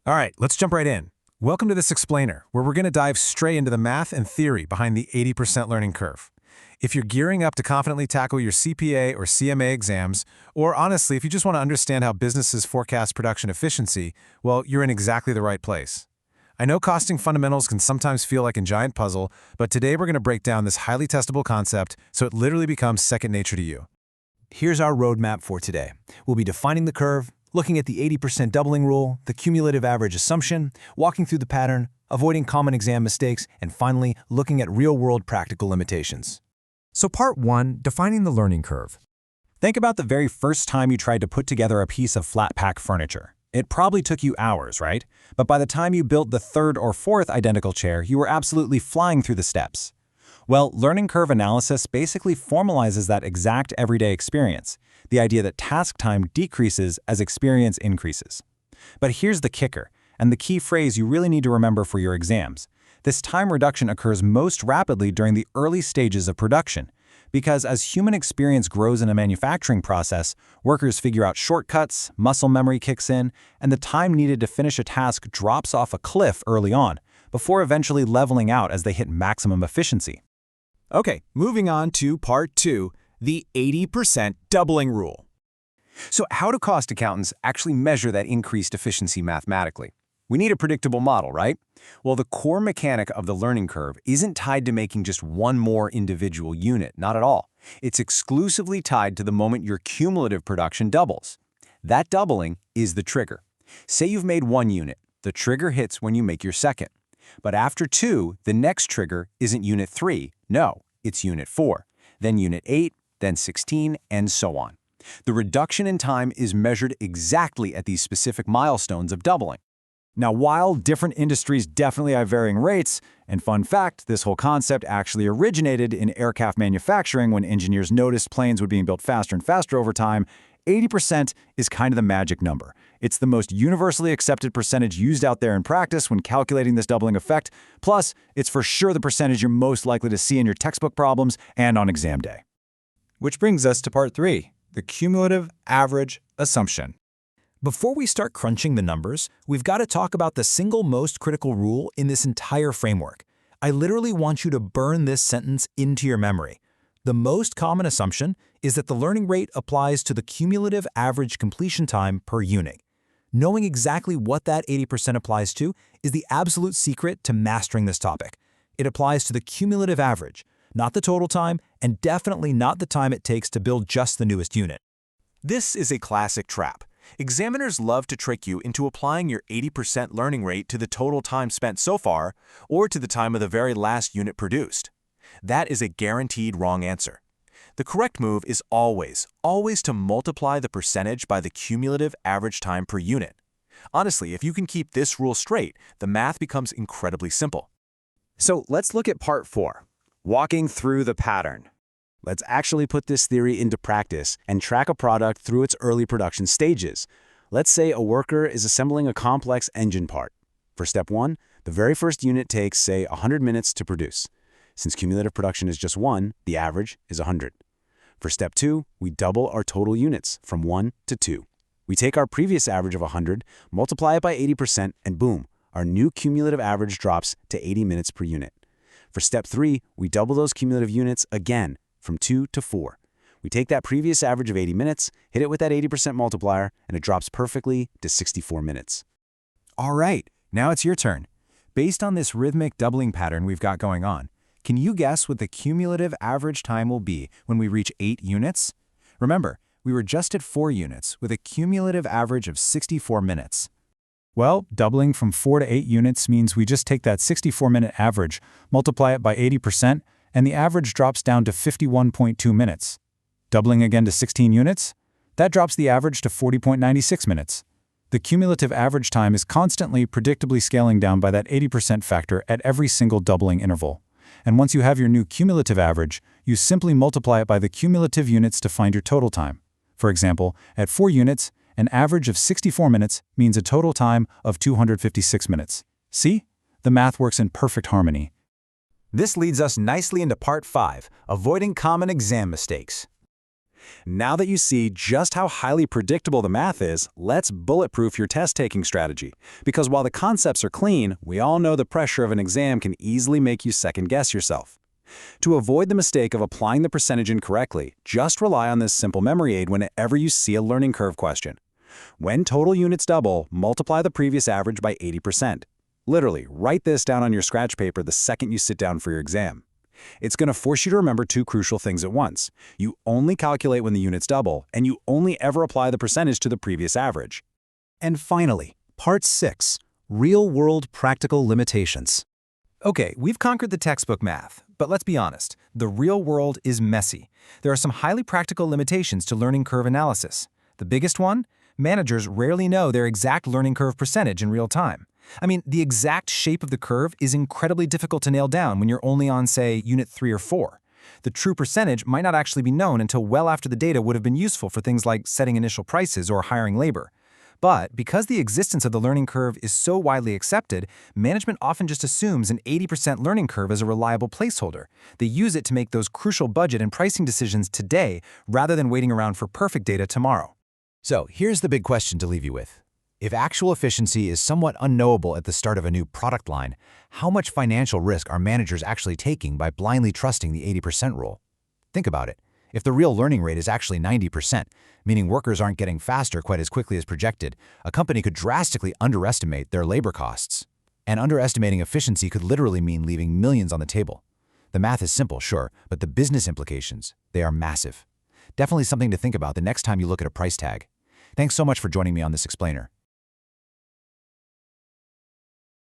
All right, let's jump right in. Welcome to this explainer, where we're going to dive straight into the math and theory behind the 80% learning curve. If you're gearing up to confidently tackle your CPA or CMA exams, or honestly, if you just want to understand how businesses forecast production efficiency, well, you're in exactly the right place. I know costing fundamentals can sometimes feel like a giant puzzle, but today we're going to break down this highly testable concept so it literally becomes second nature to you. Here's our roadmap for today. We'll be defining the curve, looking at the 80% doubling rule, the cumulative average assumption, walking through the pattern, avoiding common exam mistakes, and finally, looking at real-world practical limitations. So part 1, defining the learning curve. Think about the very first time you tried to put together a piece of flat-pack furniture. It probably took you hours, right? But by the time you built the third or fourth identical chair, you were absolutely flying through the steps. Well, learning curve analysis basically formalizes that exact everyday experience, the idea that task time decreases as experience increases. But here's the kicker, and the key phrase you really need to remember for your exams. This time reduction occurs most rapidly during the early stages of production, because as human experience grows in a manufacturing process, workers figure out shortcuts, muscle memory kicks in, and the time needed to finish a task drops off a cliff early on, before eventually leveling out as they hit maximum efficiency. Okay, moving on to part 2, the 80% doubling rule. So how do cost accountants actually measure that increased efficiency mathematically? We need a predictable model, right? Well, the core mechanic of the learning curve isn't tied to making just one more individual unit, not at all. It's exclusively tied to the moment your cumulative production doubles. That doubling is the trigger. Say you've made 1 unit. The trigger hits when you make your second. But after 2, the next trigger isn't unit 3. No, it's unit 4, then unit 8, then 16, and so on. The reduction in time is measured exactly at these specific milestones of doubling. Now, while different industries definitely have varying rates, and fun fact, this whole concept actually originated in aircraft manufacturing when engineers noticed planes were being built faster and faster over time, 80% is kind of the magic number. It's the most universally accepted percentage used out there in practice when calculating this doubling effect. Plus, it's for sure the percentage you're most likely to see in your textbook problems and on exam day. Which brings us to part 3, the cumulative average assumption. Before we start crunching the numbers, we've got to talk about the single most critical rule in this entire framework. I literally want you to burn this sentence into your memory. The most common assumption is that the learning rate applies to the cumulative average completion time per unit. Knowing exactly what that 80% applies to is the absolute secret to mastering this topic. It applies to the cumulative average, not the total time, and definitely not the time it takes to build just the newest unit. This is a classic trap. Examiners love to trick you into applying your 80% learning rate to the total time spent so far, or to the time of the very last unit produced. That is a guaranteed wrong answer. The correct move is always to multiply the percentage by the cumulative average time per unit. Honestly, if you can keep this rule straight, the math becomes incredibly simple. So let's look at part 4, walking through the pattern. Let's actually put this theory into practice and track a product through its early production stages. Let's say a worker is assembling a complex engine part. For step 1, the very first unit takes, say, 100 minutes to produce. Since cumulative production is just 1, the average is 100. For step 2, we double our total units from 1 to 2. We take our previous average of 100, multiply it by 80%, and boom, our new cumulative average drops to 80 minutes per unit. For step 3, we double those cumulative units again, from 2 to 4. We take that previous average of 80 minutes, hit it with that 80% multiplier, and it drops perfectly to 64 minutes. All right, now it's your turn. Based on this rhythmic doubling pattern we've got going on, can you guess what the cumulative average time will be when we reach 8 units? Remember, we were just at 4 units with a cumulative average of 64 minutes. Well, doubling from 4 to 8 units means we just take that 64-minute average, multiply it by 80%, and the average drops down to 51.2 minutes. Doubling again to 16 units? That drops the average to 40.96 minutes. The cumulative average time is constantly, predictably scaling down by that 80% factor at every single doubling interval. And once you have your new cumulative average, you simply multiply it by the cumulative units to find your total time. For example, at 4 units, an average of 64 minutes means a total time of 256 minutes. See? The math works in perfect harmony. This leads us nicely into part 5, avoiding common exam mistakes. Now that you see just how highly predictable the math is, let's bulletproof your test-taking strategy. Because while the concepts are clean, we all know the pressure of an exam can easily make you second-guess yourself. To avoid the mistake of applying the percentage incorrectly, just rely on this simple memory aid whenever you see a learning curve question. When total units double, multiply the previous average by 80%. Literally, write this down on your scratch paper the second you sit down for your exam. It's going to force you to remember two crucial things at once. You only calculate when the units double, and you only ever apply the percentage to the previous average. And finally, Part 6, Real-World Practical Limitations. Okay, we've conquered the textbook math, but let's be honest, the real world is messy. There are some highly practical limitations to learning curve analysis. The biggest one? Managers rarely know their exact learning curve percentage in real time. I mean, the exact shape of the curve is incredibly difficult to nail down when you're only on, say, unit 3 or 4. The true percentage might not actually be known until well after the data would have been useful for things like setting initial prices or hiring labor. But because the existence of the learning curve is so widely accepted, management often just assumes an 80% learning curve as a reliable placeholder. They use it to make those crucial budget and pricing decisions today rather than waiting around for perfect data tomorrow. So here's the big question to leave you with. If actual efficiency is somewhat unknowable at the start of a new product line, how much financial risk are managers actually taking by blindly trusting the 80% rule? Think about it. If the real learning rate is actually 90%, meaning workers aren't getting faster quite as quickly as projected, a company could drastically underestimate their labor costs. And underestimating efficiency could literally mean leaving millions on the table. The math is simple, sure, but the business implications, they are massive. Definitely something to think about the next time you look at a price tag. Thanks so much for joining me on this explainer.